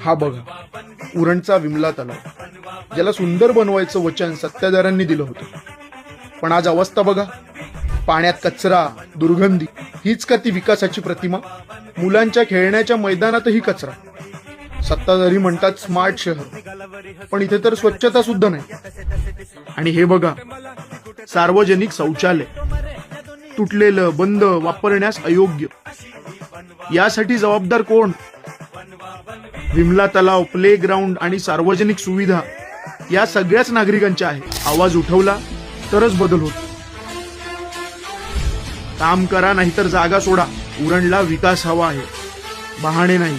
हा बघा उरणचा विमला तलाव, ज्याला सुंदर बनवायचं वचन सत्ताधाऱ्यांनी दिलं होतं, पण आज अवस्था बघा. पाण्यात कचरा, दुर्गंधी. हीच का ती विकासाची प्रतिमा? मुलांच्या खेळण्याच्या मैदानातही कचरा. सत्ताधारी म्हणतात स्मार्ट शहर, पण इथे तर स्वच्छता सुद्धा नाही. आणि हे बघा सार्वजनिक शौचालय, तुटलेलं, बंद, वापरण्यास अयोग्य. यासाठी जबाबदार कोण? विमला तलाव, प्ले ग्राउंड आणि सार्वजनिक सुविधा या सगळ्याच नागरिकांच्या आहे. आवाज उठवला तरच बदल होतो. काम करा नाहीतर जागा सोडा. उरणला विकास हवा आहे, बहाणे नाही.